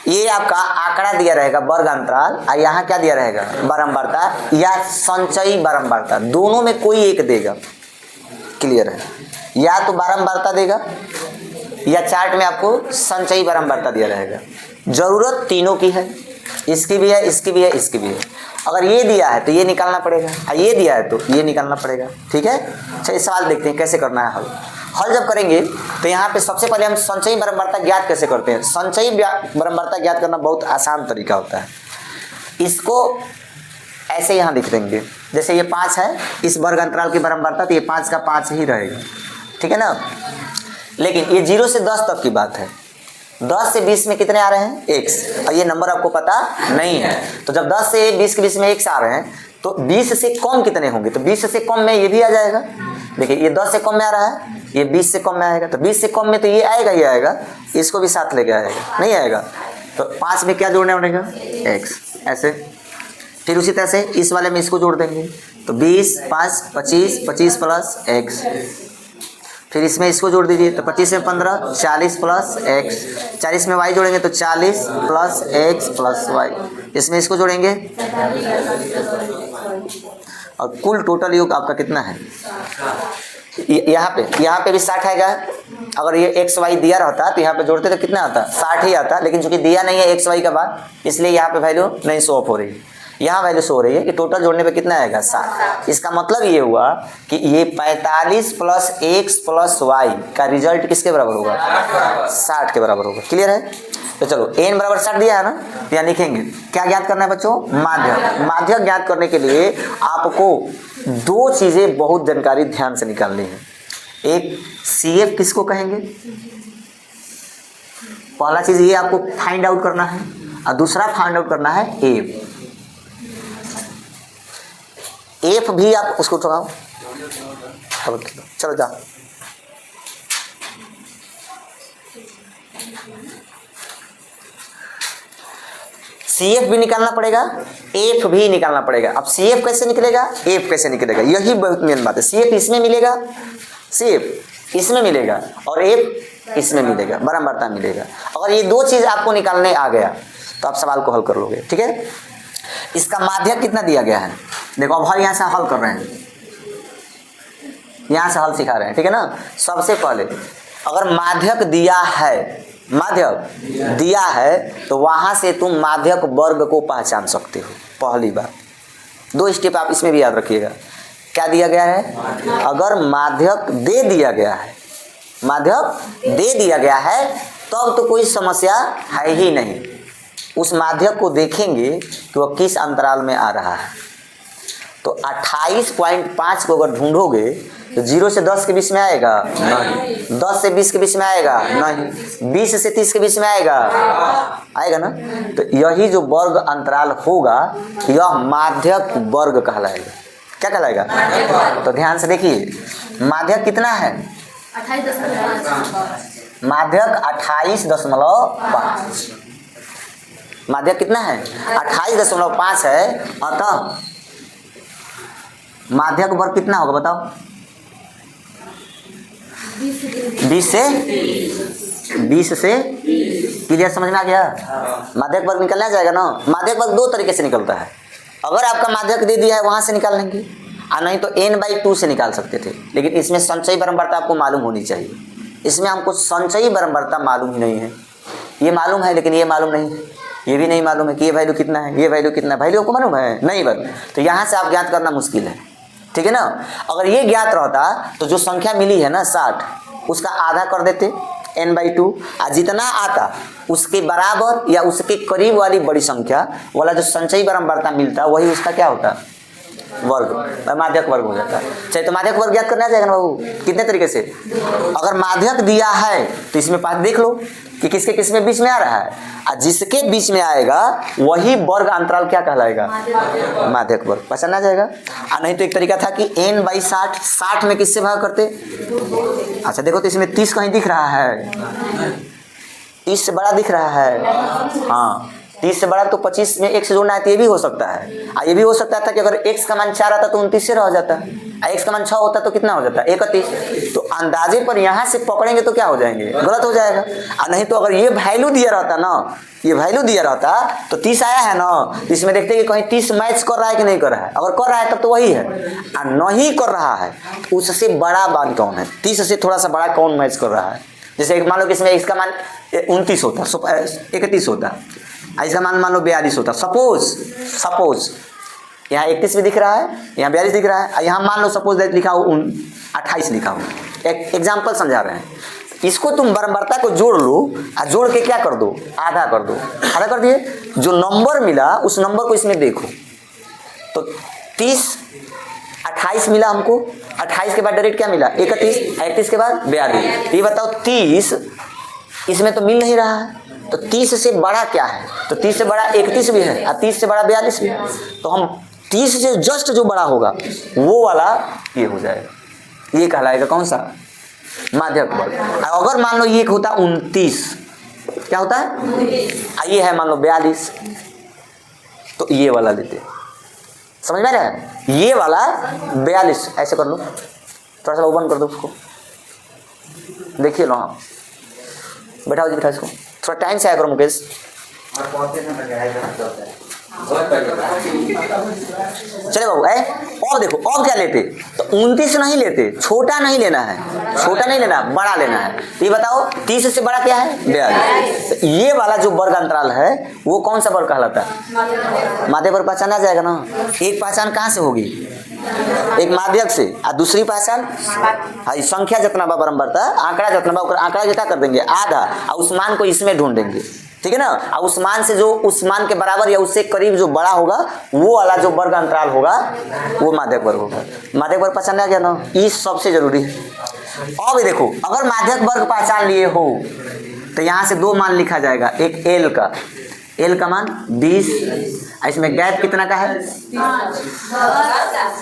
ये आपका आंकड़ा दिया रहेगा वर्ग अंतराल, और यहाँ क्या दिया रहेगा बारंबारता या संचयी बारंबारता, दोनों में कोई एक देगा। क्लियर है? या तो बारंबारता देगा या चार्ट में आपको संचयी बारंबारता दिया रहेगा। जरूरत तीनों की है, इसकी भी है, इसकी भी है, इसकी भी है। अगर ये दिया है तो ये निकालना पड़ेगा, और ये दिया है तो ये निकालना पड़ेगा। ठीक है? चलिए सवाल देखते हैं कैसे करना है हल। हल जब करेंगे तो यहाँ पे सबसे पहले हम संचयी बारंबारता ज्ञात कैसे करते हैं। संचयी बारंबारता ज्ञात करना बहुत आसान तरीका होता है। इसको ऐसे यहाँ लिख देंगे, जैसे ये 5 है, इस वर्ग अंतराल की बारंबारता तो ये 5 का 5 ही रहेगा। ठीक है ना? लेकिन ये 0 से 10 तक की बात है। 10 से 20 में कितने आ रहे हैं? x, और ये नंबर आपको पता नहीं है। तो जब 10 से 20 के बीच में x आ रहे हैं तो 20 से कम कितने होंगे? तो 20 से कम में ये भी आ जाएगा। देखिए ये 10 से कम में आ रहा है, ये 20 से कम में आएगा, तो 20 से कम में तो ये आएगा ही आएगा, इसको भी साथ लेके आएगा, नहीं आएगा। तो 5 में क्या जोड़ना पड़ेगा? x। ऐसे फिर उसी तरह से इस वाले में इसको जोड़ देंगे, तो 20, 5, 25, 25 प्लस x। फिर इसमें इसको जोड़ दीजिए, तो 25 में 15, 40 प्लस x। 40 में y जोड़ेंगे तो 40 प्लस x प्लस y। इसमें इसको जोड़ेंगे और कुल टोटल योग आपका कितना है? यहाँ पे भी 60 आएगा। अगर ये x y दिया रहता तो यहाँ पे जोड़ते तो कितना आता? 60 ही आता, लेकिन चूंकि दिया नहीं है x y का बात, इसलिए यहाँ पे वैल्यू नहीं शो ऑफ हो रही है। यहाँ वैल्यू शो हो रही है कि टोटल जोड़ने पे कितना आएगा? 60। इसका मतलब ये हुआ कि ये 45 प्लस x प्लस y का रिजल्ट किसके बराबर होगा? 60 के बराबर होगा। क्लियर है? तो चलो n बराबर 60 दिया है ना, तो यहाँ लिखेंगे क्या ज्ञात करना है बच्चों? माध्यक। माध्यक ज्ञात करने के लिए आपको दो चीजें बहुत जानकारी ध्यान से निकालनी है। एक CF किसको कहेंगे, पहला चीज ये आपको फाइंड आउट करना है, और दूसरा फाइंड आउट करना है एफ। एफ भी आप उसको उठाओ, चलो जा। CF भी निकालना पड़ेगा, एफ भी निकालना पड़ेगा। अब CF कैसे निकलेगा, एफ कैसे निकलेगा, यही बहुत मेन बात है। CF इसमें मिलेगा, CF इसमें मिलेगा, और एफ इसमें मिलेगा, बारंबारता मिलेगा। अगर ये दो चीज आपको निकालने आ गया तो आप सवाल को हल कर लोगे। ठीक है? इसका माध्यक कितना दिया गया है, देखो अब हल यहाँ से हल कर रहे हैं, यहाँ से हल सिखा रहे हैं। ठीक है ना? सबसे पहले अगर माध्यक दिया है, माध्यक दिया है, तो वहां से तुम माध्यक वर्ग को पहचान सकते हो। पहली बात, दो स्टेप आप इसमें भी याद रखिएगा। क्या दिया गया है? अगर माध्यक दे दिया गया है, माध्यक दे दिया गया है, तब तो कोई समस्या है ही नहीं। उस माध्यक को देखेंगे कि वह किस अंतराल में आ रहा है। तो 28.5 को अगर ढूंढोगे तो 0 से 10 के बीच में आएगा? नहीं। 10 से 20 के बीच में आएगा? नहीं। 20 से 30 के बीच में आएगा? आएगा ना? तो यही जो वर्ग अंतराल होगा यह माध्यक वर्ग कहलाएगा। क्या कहलाएगा? तो ध्यान से देखिए, माध्यक कितना है? 28.5। माध्यक 28.5। माध्यक कितना है? 28.5 है। अतः माध्यक वर्ग कितना होगा बताओ? 20 से। क्लियर, समझ में आ गया? माध्यक वर्ग निकलना जाएगा ना। माध्यक वर्ग दो तरीके से निकलता है। अगर आपका माध्यक दे दिया है वहां से निकाल लेंगे, और नहीं तो n/2 से निकाल सकते थे। लेकिन इसमें संचयी बारंबारता आपको मालूम होनी चाहिए। इसमें हमको संचयी बारंबारता मालूम ही नहीं है। ये मालूम है लेकिन ये मालूम नहीं है, ये भी नहीं मालूम है कि ये वैल्यू कितना है, ये वैल्यू कितना है। वैल्यू आपको मालूम है? नहीं बस। तो यहाँ से आप ज्ञात करना मुश्किल है। ठीक है ना? अगर ये ज्ञात रहता तो जो संख्या मिली है ना 60, उसका आधा कर देते n/2, और जितना आता उसके बराबर या उसके करीब वाली बड़ी संख्या वाला जो संचयी बारंबारता मिलता वही उसका क्या होता? वर्ग, माध्यक वर्ग हो जाता है। चाहिए तो माध्यक वर्ग ज्ञात करना जाएगा ना बाबू। कितने तरीके से? अगर माध्यक दिया है तो इसमें पास देख लो कि किसके किसमें बीच में आ रहा है, और जिसके बीच में आएगा वही वर्ग अंतराल क्या कहलाएगा? माध्यक वर्ग। पहचाना जाएगा। और नहीं तो एक तरीका था कि n/60, 60 में किससे भाग करते? अच्छा देखो तो इसमें 30 कहीं दिख रहा है, 30 से बड़ा दिख रहा है। हाँ, 30 से बड़ा तो 25 में 1 से जोड़ना है तो ये भी हो सकता है। ये भी हो सकता था कि अगर x का मान 4 आता तो 29 से रह जाता, x का मान 6 होता तो कितना हो जाता 31। तो अंदाजे पर यहाँ से पकड़ेंगे तो क्या हो जाएंगे, गलत हो जाएगा। नहीं तो अगर ये वैल्यू दिया रहता ना, ये वैल्यू दिया रहता तो 30 आया है ना, इसमें देखते हैं कि कहीं 30 मैच कर रहा है कि नहीं कर रहा है। अगर कर रहा है तब तो वही है, और नहीं कर रहा है उससे बड़ा मान कौन है, 30 से थोड़ा सा बड़ा कौन मैच कर रहा है। जैसे मान लो कि इसमें इसका मान 29 होता, 31 होता, इसका मान लो 42 होता। सपोज यहाँ 31 भी दिख रहा है, यहाँ 42 दिख रहा है, यहाँ मान लो सपोज लिखा हो 28 लिखा हो। एक एग्जाम्पल समझा रहे हैं। इसको तुम बारंबारता को जोड़ लो और जोड़ के क्या कर दो, आधा कर दो, आधा कर दिए। जो नंबर मिला उस नंबर को इसमें देखो तो 28 मिला हमको, 28 के बाद डायरेक्ट क्या मिला 31, 31 के बाद 42। ये बताओ 30 इसमें तो मिल नहीं रहा है, तो 30 से बड़ा क्या है, तो 30 से बड़ा 31 भी है और 30 से बड़ा 42 भी है। तो हम 30 से जस्ट जो बड़ा होगा वो वाला ये हो जाएगा, ये कहलाएगा कौन सा, माध्यक वर्ग। अगर मान लो ये होता 29, क्या होता है, ये है मान लो 42, तो ये वाला लेते, समझ में आ रहा है, ये वाला 42। ऐसे कर लो, थोड़ा सा ओपन कर दो उसको, देखिए लो, हाँ बैठाओ जी, बैठाओ इसको, थोड़ा टाइम से आया करो मुकेश। चले बाबू और देखो और क्या लेते, तो 29 नहीं लेते, छोटा नहीं लेना है, छोटा नहीं लेना, बड़ा लेना है। तो ये बताओ 30 से बड़ा क्या है 42। तो ये वाला जो वर्ग अंतराल है वो कौन सा वर्ग कहलाता है, माध्यक वर्ग। पहचान आ जाएगा ना। एक पहचान कहाँ से होगी, एक माध्यक से, और दूसरी पहचान संख्या जितना बा बारंबारता, आंकड़ा जितना बा, आंकड़ा जितना कर देंगे आधा, और उस मान को इसमें ढूंढ देंगे, ठीक है ना। और उस मान से जो उस मान के बराबर या उससे करीब जो बड़ा होगा वो वाला जो वर्ग अंतराल होगा वो माध्यक वर्ग होगा। माध्यक वर्ग पहचान आ गया ना, ये सबसे जरूरी है। और भी देखो, अगर माध्यक वर्ग पहचान लिए हो तो यहाँ से दो मान लिखा जाएगा, एक एल का मान 20, इसमें गैप कितना का है,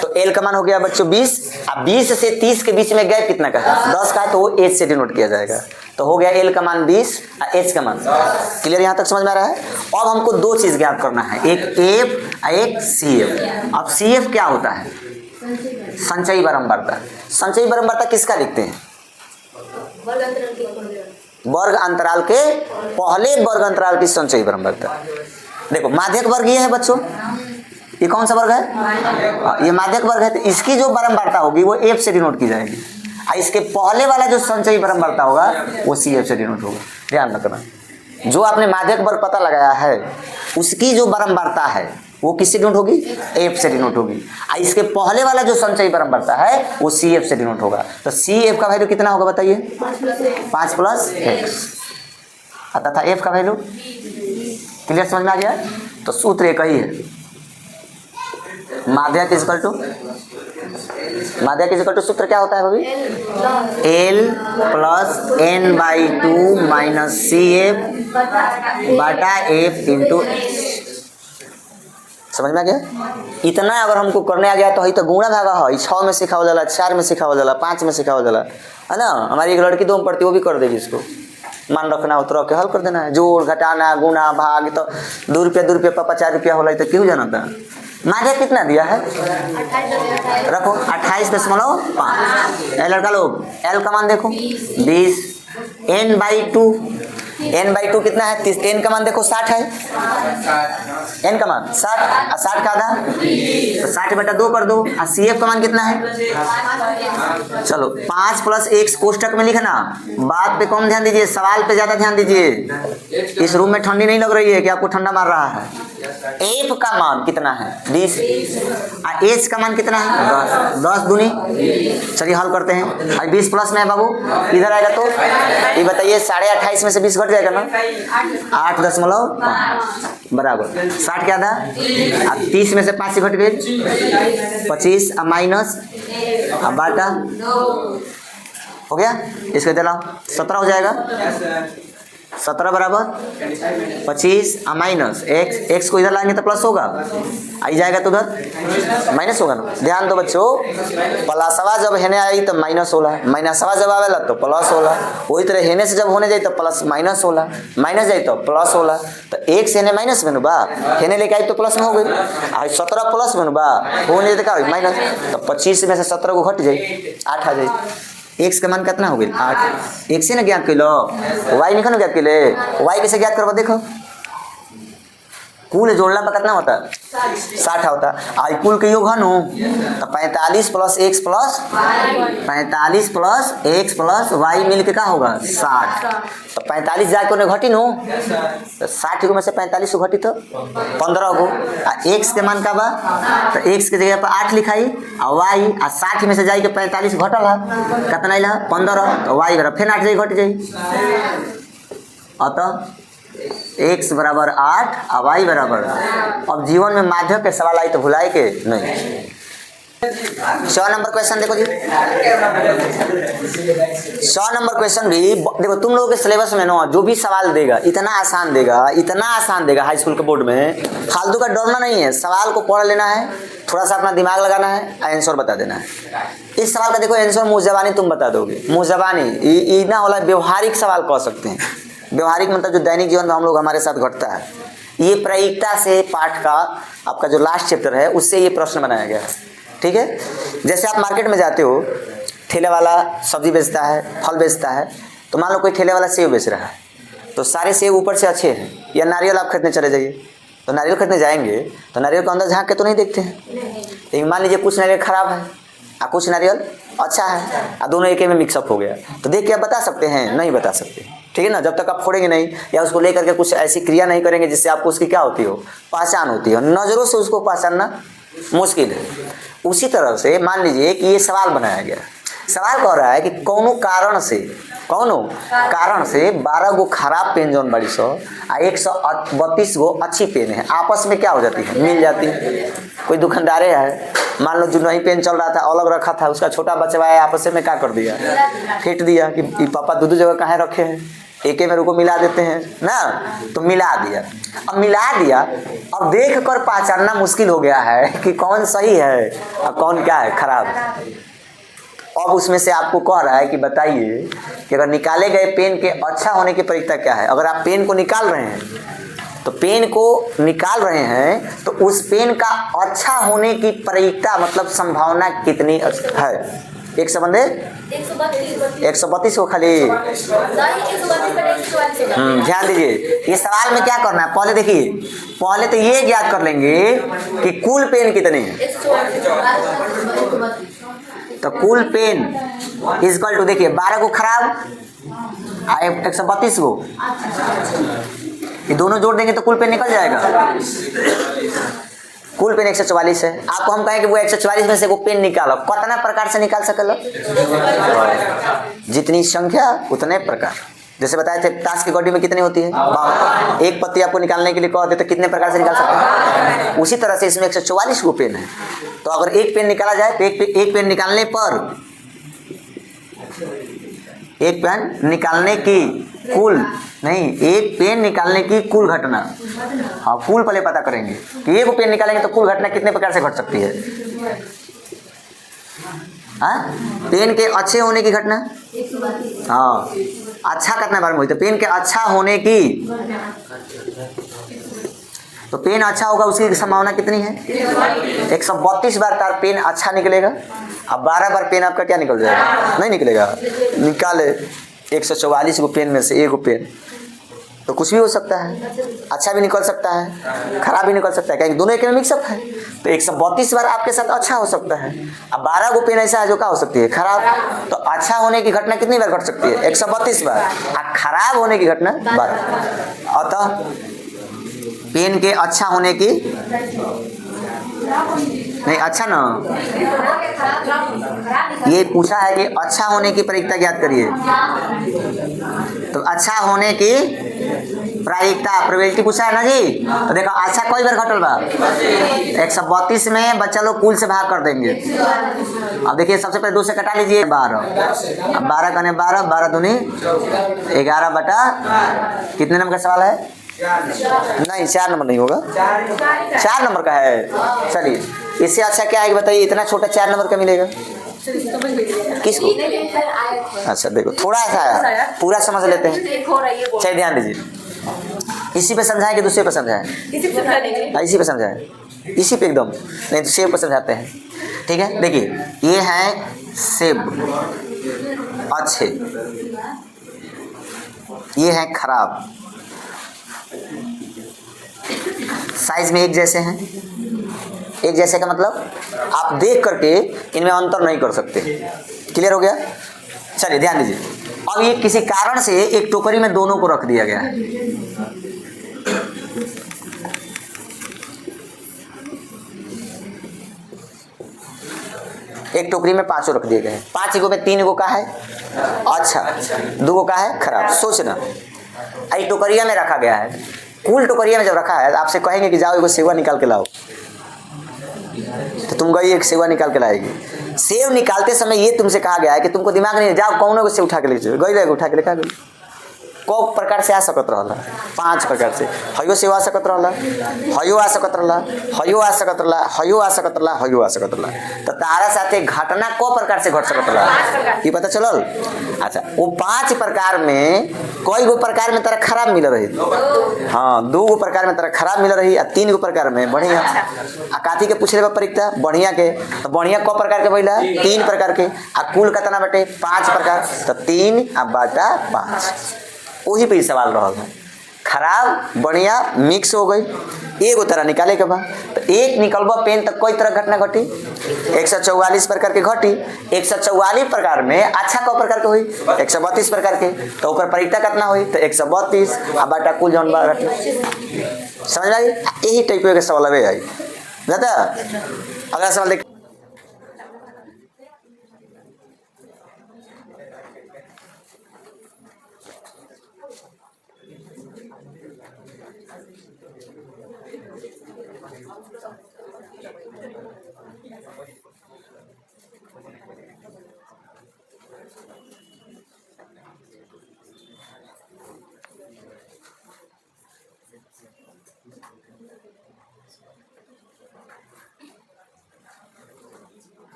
तो एल का मान हो गया बच्चों 20, अब 20 से 30 के बीच में गैप कितना का है 10 का है, तो वो एच से डिनोट किया जाएगा। तो हो गया एल का मान 20 और एच का मान। क्लियर, यहाँ तक समझ में आ रहा है। अब हमको दो चीज ज्ञात करना है, एक एफ और एक सी एफ। अब सी एफ क्या होता है, संचयी बारंबारता। संचयी बारंबारता किसका लिखते हैं, वर्ग अंतराल के पहले वर्ग अंतराल की संचयी बारंबारता। देखो माध्यक वर्ग ये है बच्चों, ये कौन सा वर्ग है, ये माध्यक वर्ग है। तो इसकी जो बारंबारता होगी वो एफ से डिनोट की जाएगी, और इसके पहले वाला जो संचयी बारंबारता होगा वो सी एफ से डिनोट होगा। ध्यान रखना, जो आपने माध्यक वर्ग पता लगाया है उसकी जो बारंबारता है वो किससे डिनोट होगी, एफ से डिनोट होगी, और इसके पहले वाला जो संचयी बारंबारता है वो सी एफ से डिनोट होगा। तो सी एफ का वैल्यू कितना होगा बताइए, 5 प्लस एक्स आता था एफ का वैल्यू। क्लियर, समझ में आ गया। तो सूत्र एक ही है, माध्यक इक्वल टू सूत्र क्या होता है भाभी, L plus N by 2 minus C F बटा एफ इंटू। समझ में आ गया। इतना अगर हमको करने आ गया तो ही तो गुणा भागा है, 6 में सिखाओ जाला, 4 में सिखाओ जाला, 5 में सिखाओ जाला, है ना। हमारी एक लड़की 2 में पढ़ती, वो भी कर देगी। इसको मान रखना, उतर के हल कर देना है, जोड़ घटाना गुणा भाग। तो 2 रुपया 2 रुपया 50 रुपया होला तो क्यों जाना था। माध्यक कितना दिया है, रखो 28.5। लड़का लोग एल का मान देखो 20, एन बाई 2 कितना है 30, एन का मान देखो 60 है, एन का मान 60 और 60 का आधा तो 60 बटा 2 कर दो। और सी एफ का मान कितना है, चलो 5 प्लस एक्स कोष्टक में लिखना। बात पे कम ध्यान दीजिए, सवाल पे ज्यादा ध्यान दीजिए। इस रूम में ठंडी नहीं लग रही है कि आपको ठंडा मार रहा है। एफ का मान कितना है 20 और एच का मान कितना है 10 दूनी। चलिए हल करते हैं। 20 प्लस में है बाबू, इधर आएगा तो ये बताइए 28.5 में से 20 घट जाएगा ना, 8.5 बराबर 60 के आधा। 30 में से 5 घट गए 25 माइनस बाटा हो गया। इसको दिलाओ 17 हो जाएगा। 17 बराबर 25 माइनस एक्स को इधर लाएंगे तो प्लस होगा, आई जाएगा तो उधर माइनस होगा ना। ध्यान दो बच्चों, प्लसवा जब हेने आई तो माइनस होला, माइनसवा जब आवेला तो प्लस होला, वही तरह हेने से जब होने जाए तो प्लस माइनस होला, माइनस जाए तो प्लस होला। तो एक से हेने माइनस में बा, हेने लेके आई तो प्लस में हो गई, आई 17 प्लस में बा होने जाए तो माइनस। तो 25 में से 17 को घट जाए 8 आ जाए। एक्स का मान कितना हो गया 8। एक से ना ज्ञात कर लो, वाई निकल ना ज्ञात कर ले, वाई कैसे ज्ञात करवा देखो, कुल जोड़ना पर कितना होता है 60 होता। आई कुल के योग है नो, तो 45 plus X plus 45 plus X plus Y मिल के क्या होगा 60। तो 45 जाके उन्हें घटी नो, तो 60 को में से 45 को घटी तो 15 को। एक्स के मान का बा, तो एक्स के जगह पर 8 लिखाई, और वाई 60 में से जाई के 45 घटल है कितना इला 15, तो वाई बराबर फिर 8 जाई घट जाई। अतः एक्स बराबर 8 और वाई बराबर। अब जीवन में माध्यक के सवाल आई तो भुलाए के नहीं। 100 नंबर क्वेश्चन देखो जी, 100 नंबर क्वेश्चन भी देखो तुम लोगों के सिलेबस में ना जो भी सवाल देगा इतना आसान देगा हाई स्कूल के बोर्ड में, फालतू का डरना नहीं है, सवाल को पढ़ लेना है, थोड़ा सा अपना दिमाग लगाना है, आंसर बता देना है। इस सवाल का देखो आंसर मुँह जबानी तुम बता दोगे, मुँह जबानी इतना वाला व्यवहारिक सवाल कह सकते हैं। व्यवहारिक मतलब जो दैनिक जीवन में हम लोग हमारे साथ घटता है। ये प्रायिकता से पाठ का आपका जो लास्ट चैप्टर है उससे ये प्रश्न बनाया गया है। ठीक है, जैसे आप मार्केट में जाते हो, ठेले वाला सब्जी बेचता है, फल बेचता है, तो मान लो कोई ठेले वाला सेब बेच रहा है, तो सारे सेब ऊपर से अच्छे हैं, या नारियल आप खरीदने चले जाइए, तो नारियल खरीदने जाएंगे तो नारियल को अंदर झाँक के तो नहीं देखते हैं, लेकिन मान लीजिए कुछ नारियल खराब है और कुछ नारियल अच्छा है, और दोनों एक में मिक्सअप हो गया, तो देख के आप बता सकते हैं? नहीं बता सकते। ठीक है ना, जब तक आप फोड़ेंगे नहीं या उसको लेकर के कुछ ऐसी क्रिया नहीं करेंगे जिससे आपको उसकी क्या होती हो, पहचान होती हो। नज़रों से उसको पहचानना मुश्किल है। उसी तरह से मान लीजिए कि ये सवाल बनाया गया, सवाल कह रहा है कि कौनो कारण से 12 गो खराब पेन जौन बड़ी सौ और 132 गो अच्छी पेन है, आपस में क्या हो जाती है, मिल जाती है। कोई दुकानदारे है, मान लो जो नई पेन चल रहा था अलग रखा था, उसका छोटा बच्चा है आपस में क्या कर दिया, फेंट दिया कि पापा दो जगह कहाँ रखे हैं, एक में रुको मिला देते हैं ना, तो मिला दिया। अब मिला दिया, अब देख कर पहचानना मुश्किल हो गया है कि कौन सही है और कौन क्या है खराब है। अब उसमें से आपको कह रहा है कि बताइए कि अगर निकाले गए पेन के अच्छा होने की प्रायिकता क्या है। अगर आप पेन को निकाल रहे हैं तो उस पेन का अच्छा होने की प्रायिकता मतलब संभावना कितनी है। एक से बंदे 132 को खाली ध्यान दीजिए। ये सवाल में क्या करना है, पहले देखिए, पहले तो ये ज्ञात कर लेंगे कि कुल पेन कितने हैं। तो कुल पेन इक्वल टू देखिए 12 को खराब 132 को, ये दोनों जोड़ देंगे तो कुल पेन निकल जाएगा। कुल पेन 144 है। आपको हम कहें कि वो 144 में से वो पेन निकालो, कितना प्रकार से निकाल सकल, जितनी संख्या उतने प्रकार। जैसे बताए थे ताश की गड्डी में कितनी होती है, एक पत्ती आपको निकालने के लिए कह दे तो कितने प्रकार से निकाल सकते हैं। उसी तरह से इसमें 144 को पेन है, तो अगर एक पेन निकाला जाए तो एक पेन निकालने पर एक पेन निकालने की कुल नहीं, एक पेन निकालने की कुल घटना, हाँ कुल पहले पता करेंगे कि एक पेन निकालेंगे तो कुल घटना कितने प्रकार से घट सकती है। हाँ, पेन के अच्छे होने की घटना, हाँ अच्छा कितना बार में हुई, तो पेन के अच्छा होने की, तो पेन अच्छा होगा उसकी संभावना कितनी है 132 बार तार पेन अच्छा निकलेगा। अब 12 बार पेन आपका क्या निकल जाएगा, नहीं निकलेगा। निकाले 144 को पेन में से एक पेन, तो कुछ भी हो सकता है, अच्छा भी निकल सकता है, खराब भी निकल सकता है, क्योंकि दोनों एक में मिक्सअप है। तो 132 बार आपके साथ अच्छा हो सकता है। अब 12 को पेन ऐसा है जो क्या हो सकती है, खराब। तो अच्छा होने की घटना कितनी बार घट सकती है 132 बार, और खराब होने की घटना 12। अतः पेन के अच्छा होने की नहीं, अच्छा ना, ये पूछा है कि अच्छा होने की प्रायिकता ज्ञात करिए। तो अच्छा होने की प्रायिकता प्रोबेबिलिटी पूछा है ना जी। तो देखो अच्छा कोई बार घटल बा 132 में बच्चा लोग कुल से भाग कर देंगे। अब देखिए सबसे पहले 2 से कटा लीजिए 12। अब 12 कने 12, 12 दूनी 11 बटा कितने नंबर का सवाल है? नहीं 4 नंबर नहीं होगा, 4 नंबर का है। चलिए इससे अच्छा क्या है बताइए, इतना छोटा 4 नंबर का मिलेगा किसको? अच्छा देखो थोड़ा सा आया, पूरा समझ लेते हैं। चलिए ध्यान दीजिए, इसी पे समझाएं कि दूसरे पे समझाएं? इसी पे समझाएं, इसी पे एकदम, नहीं तो सेब पे समझाते हैं। ठीक है देखिए ये है सेब अच्छे, ये है खराब, साइज में एक जैसे हैं। एक जैसे का मतलब आप देख करके इनमें अंतर नहीं कर सकते। क्लियर हो गया? चलिए ध्यान दीजिए, अब ये किसी कारण से एक टोकरी में दोनों को रख दिया गया है। एक टोकरी में 5 रख दिए गए हैं, 5 गो में 3 गो का है अच्छा, 2 गो का है खराब। सोचना आई टोकरिया में रखा गया है, कुल टोकरिया में जब रखा है आपसे कहेंगे कि जाओ एगो सेवा निकाल के लाओ, तो तुम गई एक सेवा निकाल के लाएगी। सेव निकालते समय ये तुमसे कहा गया है कि तुमको दिमाग नहीं, जाओ कौन को से उठा के ले जाओ, गई रहेगा उठा के लेकर गई। को प्रकार से आ सकत रहला, 5 प्रकार से। हयो सेवा आ सकत रहला, हयो आ सकत रहला, हयो आ सकत रहला, हयो आ सकत रहला, हयो आ सकत रहला। तो तारा साथे घटना को प्रकार से घट सकत रहला ये पता चलल? अच्छा वो 5 प्रकार में कई गो प्रकार में तरह खराब मिल रही? हाँ 2 गो प्रकार में तरह खराब मिल रही, 3 गो प्रकार में बढ़िया। आ काथी के पूछ ले परीक्षा बढ़िया के, तो बढ़िया को प्रकार के भइला 3 प्रकार के, आ कुल कितना बटे 5 प्रकार, तो 3 आ बटा 5 वही पे सवाल रहा है। खराब बढ़िया मिक्स हो गई, एगो तरह निकाले के बाद तो एक निकलबा पेन तक कोई तरह घटना घटी 144 प्रकार के घटी। 144 प्रकार में अच्छा को प्रकार के हुई 132 प्रकार के, तो ऊपर परिता कितना हुई तो 132 आ बाटा कुल जौन बा घटना। समझ आई? यही टाइप के सवाल है आई जाता। अगला सवाल देख,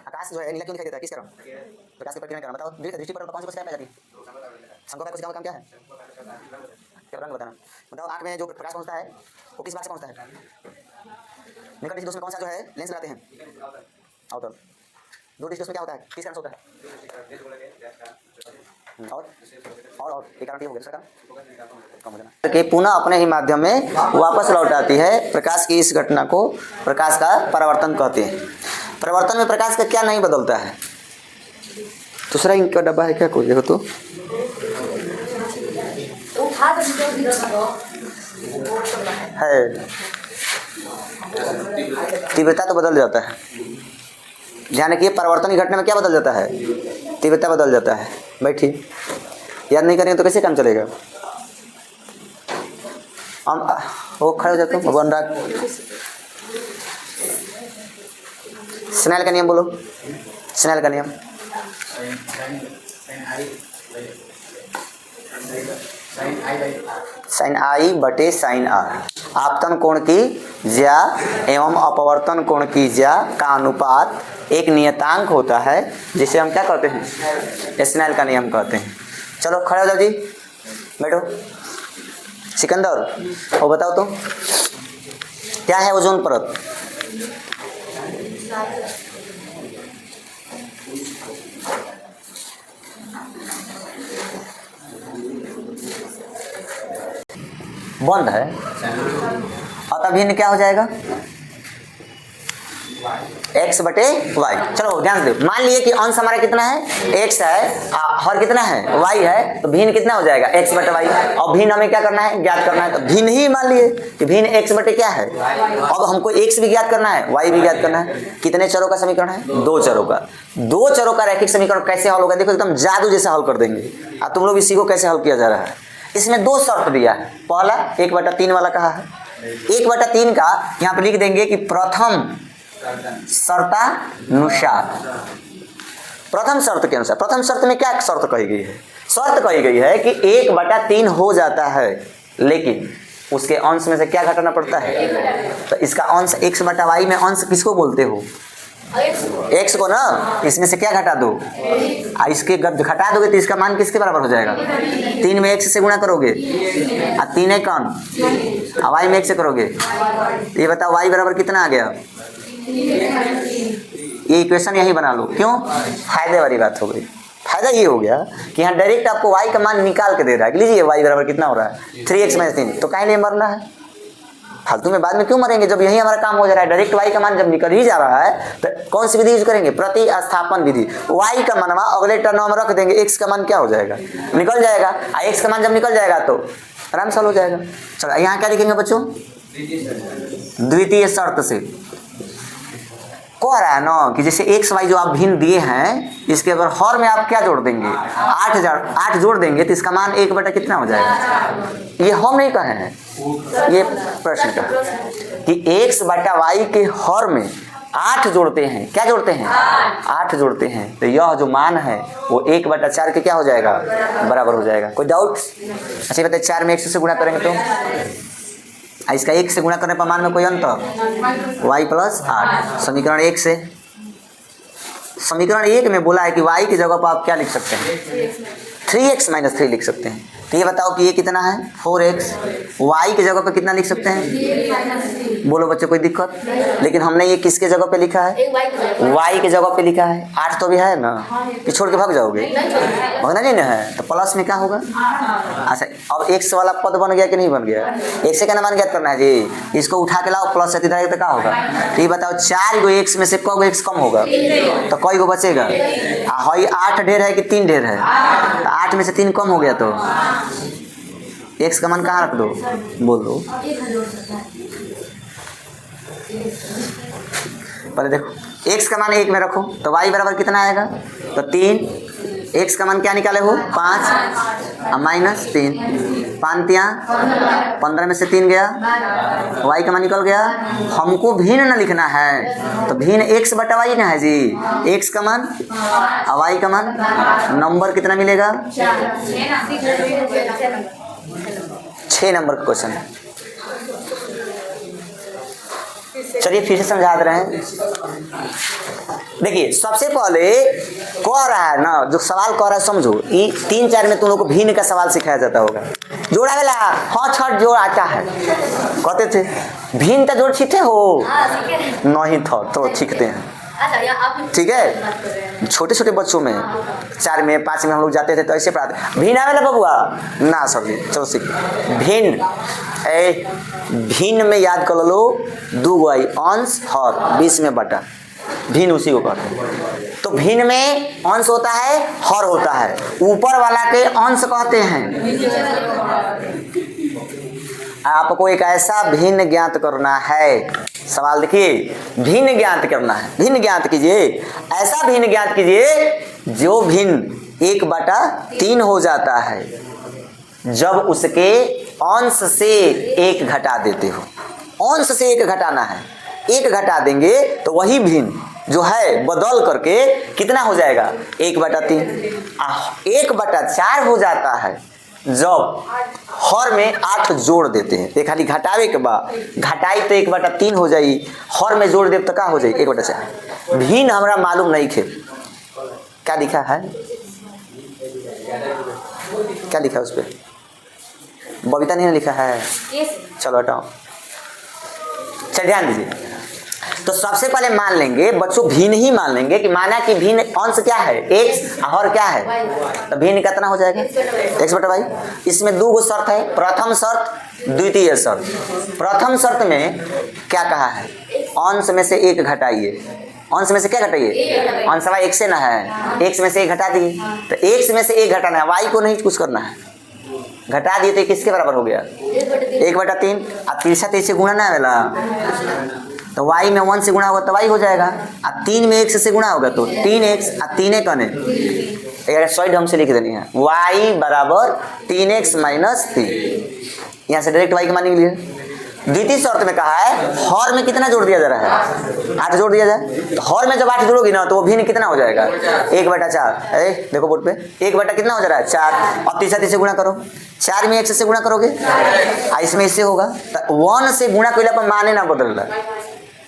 आकाश जो है नीला क्यों दिखाई देता है, किस कारण? प्रकाश के प्रक्रिया कारण बताओ। दृष्टि पर कौन सी वस्तु जाती है? संकोच का कुछ काम क्या है? क्या रंग बताना बताओ। आँख में जो प्रकाश पहुंचता है वो किस भाग से पहुंचता है? निकट दृष्टि दोष में कौन सा जो है लेंस लगाते हैं? आउटर। दूर दृष्टि दोष में क्या होता है, किस कारण से होता है? और एक कारण ये हो गया, दूसरा कारण कम हो जाना कि पुनः अपने ही माध्यम में वापस लौट आती है। प्रकाश की इस घटना को प्रकाश का परावर्तन कहते हैं। परावर्तन में प्रकाश का क्या नहीं बदलता है? दूसरा इनका डब्बा है क्या कोई देखो तो, है तीव्रता तो बदल जाता है। ध्यान रखिए परावर्तन की घटना में क्या बदल जाता है? तीव्रता बदल जाता है। बैठी याद नहीं करेंगे तो कैसे काम चलेगा? हम वो खड़े हो जाते हैं भगवान राग। स्नेल का नियम बोलो, स्नेल का नियम। साइन आई बटे साइन आर। आपतन कोण की ज्या एवं अपवर्तन कोण की ज्या का अनुपात एक नियतांक होता है जिसे हम क्या कहते हैं, स्नेल का नियम कहते हैं। चलो खड़े हो जाओ जी, बैठो। सिकंदर वो बताओ तो क्या है ओजोन परत? बंद है, अतः भिन्न क्या हो जाएगा? x बटे वाई। चलो ध्यान से, मान लिए कि अंश हमारा कितना है, x है, हर कितना है, y है, तो भिन्न कितना हो जाएगा, x बटे वाई। और भिन्न हमें क्या करना है, ज्ञात करना है, तो भिन्न ही मान लिए कि भिन्न x बटे क्या है। अब हमको x भी ज्ञात करना है, y भी ज्ञात करना है। कितने चरों का समीकरण है, दो चरों का। दो चरों का रैखिक समीकरण कैसे हल होगा, देखो एकदम जादू जैसा हल कर देंगे। अब तुम लोग इसी को कैसे हल किया जा रहा है। इसमें दो शर्त दिया है, पहला 1/3 वाला कहा है, 1/3 का यहाँ पे लिख देंगे कि प्रथम शर्तानुसार, प्रथम शर्त के अनुसार। प्रथम शर्त में क्या शर्त कही गई है, शर्त कही गई है कि 1/3 हो जाता है, लेकिन उसके अंश में से क्या घटाना पड़ता है, तो इसका अंश x बटा वाई में अंश किसको बोलते हो, x को ना, इसमें से क्या घटा दो, इसके घटा दोगे तो इसका मान किसके बराबर हो जाएगा, 3 में x से गुणा करोगे, 3 है कौन, वाई में 1 से करोगे, ये बताओ y बराबर कितना आ गया। ये इक्वेशन यही बना लो, क्यों, फायदे वाली बात हो गई। फायदा ये हो गया कि यहाँ डायरेक्ट आपको y का मान निकाल के दे रहा है, लीजिए y बराबर कितना हो रहा है, 3x - 3, तो कहीं नहीं मरना है, फालतू में बाद में क्यों मरेंगे, जब यही हमारा काम हो जा रहा है। डायरेक्ट y का मान जब निकल ही जा रहा है तो कौन सी विधि यूज करेंगे, प्रतिस्थापन विधि। y का मान अगले टर्म में रख देंगे, x का मान क्या हो जाएगा, निकल जाएगा। x का मान जब निकल जाएगा तो आराम से हो जाएगा। चलो यहाँ क्या लिखेंगे बच्चों, द्वितीय शर्त से कह रहा है ना कि जैसे x y जो आप भिन्न दिए हैं, इसके अगर हर में आप क्या जोड़ देंगे, 8 जोड़ देंगे तो इसका मान 1 बटा कितना हो जाएगा। ये हम नहीं कहे हैं, ये प्रश्न का कि x बटा y के हर में 8 जोड़ते हैं, क्या जोड़ते हैं, 8 जोड़ते हैं, तो यह जो मान है वो 1/4 के क्या हो जाएगा, बराबर हो जाएगा। कोई डाउट? अच्छा बताइए, 4 में 1 से गुणा करेंगे तो इसका 1 से गुणा करने पर मान में कोई अंतर, y + 8। समीकरण 1 से, समीकरण 1 में बोला है कि y की जगह पर आप क्या लिख सकते हैं, 3x - 3 लिख सकते हैं। तो ये बताओ कि ये कितना है, 4x, y की जगह पे कितना लिख सकते हैं, बोलो बच्चे कोई दिक्कत। लेकिन हमने ये किसके जगह पे लिखा है, y की जगह पे लिखा है। 8 तो भी है ना, कि छोड़ के भाग जाओगे, भागना नहीं ना है, तो प्लस में क्या होगा। अच्छा अब x वाला पद बन गया कि नहीं बन गया, x से क्या मान ज्ञात करना है जी, इसको उठा के लाओ, प्लस से तो क्या होगा। तो ये बताओ 4 गो x में से कौ x कम होगा, तो कई गो बचेगा। 8 ढेर है कि 3 ढेर है, 8 में से 3 कम हो गया, तो x का मान कहाँ रख दो, बोल दो। पहले देखो x का मान 1 में रखो तो y बराबर कितना आएगा, तो 3। x का मान क्या निकाले हो, 5 -3, 5 यहाँ 15 में से 3 गया, y का मान निकल गया। हमको भिन्न न लिखना है, तो भिन्न x बटा y ना है जी, x का मान y का मान, नंबर कितना मिलेगा, 6 नंबर का क्वेश्चन है। चलिए फिर से समझा दे रहे हैं। देखिए सबसे पहले कह रहा है ना, जो सवाल कह रहा है समझो, 3-4 में तुम लोग को भिन्न का सवाल सिखाया जाता होगा। जोड़ा वाला हाँ छठ जोड़ आता है, कहते थे भिन्न का जोड़ सीखे हो, नहीं था तो सीखते हैं, ठीक है। छोटे छोटे बच्चों में 4 में 5 में हम लोग जाते थे तो ऐसे पढ़ाते, भिन्न आवेला बबुआ ना सब्जी, चलो सीख। भिन्न भिन्न में याद कर लो, 2 y अंश हर 20 में बटा, भिन्न उसी को कहते हैं। तो भिन्न में अंश होता है, हर होता है, ऊपर वाला के अंश कहते हैं। आपको एक ऐसा भिन्न ज्ञात करना है, सवाल देखिए, भिन्न ज्ञात करना है, भिन्न ज्ञात कीजिए, ऐसा भिन्न ज्ञात कीजिए जो भिन्न 1/3 हो जाता है जब उसके अंश से 1 घटा देते हो। अंश से 1 घटाना है, 1 घटा देंगे तो वही भिन्न जो है बदल करके कितना हो जाएगा, 1/3। 1/4 हो जाता है जब हर में 8 जोड़ देते हैं, ये खाली घटावे के बाद घटाई तो 1/3 हो जाई, हर में जोड़ दे तो क्या हो जाई 1/4। भिन्न हमरा मालूम नहीं थे, क्या लिखा है, क्या लिखा है उस पर, बबीता नहीं लिखा है, चलो हटाओ। चल ध्यान दीजिए, तो सबसे पहले मान लेंगे बच्चों, भिन्न ही मान लेंगे कि माना कि भिन्न अंश क्या है x और क्या है, तो भिन्न कितना हो जाएगा x/y। इसमें 2 शर्त है, प्रथम शर्त द्वितीय शर्त। प्रथम शर्त में क्या कहा है, अंश में से 1 घटाइए, अंश में से क्या घटाइए, अंश y 1 से ना है, x में से 1 घटा दिए, तो x में से 1 घटाना है, y को नहीं कुछ करना है, घटा दिए तो किसके बराबर हो गया 1/3। अब तिरछा तिरछे गुणा ना वाला, तो y में 1 से गुणा होगा तो y हो जाएगा, अब 3 में x से गुणा होगा तो 3x, अब 3 कने अगर सही ढंग से लिख देनी है, y बराबर 3x - 3, यहाँ से डायरेक्ट y की मानेंगे लिए। द्वितीय शर्त में कहा है हर में कितना जोड़ दिया जा रहा है, 8 जोड़ दिया जाए, तो हर में जब 8 जोड़ोगी ना तो वो भिन्न कितना हो जाएगा 1/4। देखो बोर्ड पे 1 कितना हो जा रहा है 4। अब तीसरा गुणा करो, 4 में 1 से गुणा करोगे, इसमें इससे होगा, तो 1 से गुणा कैला पर माने ना बदल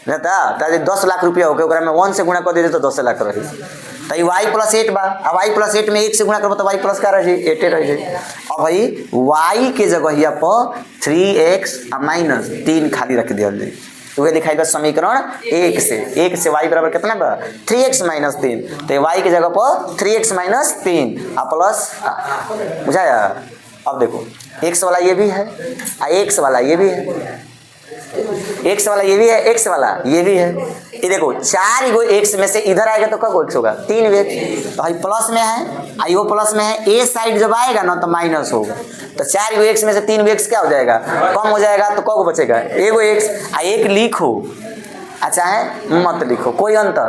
रहता, 10 लाख रुपया हो गया, में 1 से गुणा कर दे तो 10 लाख रही, तो y + 8 बा, अब y + 8 में 1 से गुणा करबो तो y प्लस क्या रह जाई 8 रह जाई। अब भाई y के जगह पर 3x - 3 खाली रख दिया जाए, तो ये दिखाई समीकरण 1 से y बराबर कितना बा 3x - 3, तो y की जगह पर 3x - 3 प्लस, बुझाया। अब देखो x वाला ये भी है, x वाला ये भी है, x वाला ये भी है, x वाला ये भी है, ये देखो 4 गो x में से इधर आएगा तो कब x होगा 3 x, तो भाई प्लस में है, आई वो प्लस में है, ए साइड जब आएगा ना तो माइनस होगा, तो 4 गो x में से 3 गो x क्या हो जाएगा कम हो जाएगा, तो कब बचेगा एगो x, एक लिखो अच्छा है मत लिखो कोई अंतर,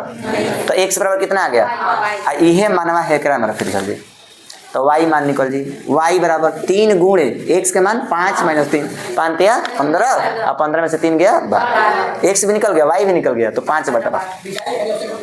तो x बराबर कितना आ गया, यह मानवा है क्या रख दिया, तो y मान निकल जी, y बराबर 3 गुणे x के मान 5 - 3, 5 या 15, अब 15 में से 3 गया 12, x भी निकल गया y भी निकल गया, तो 5/12।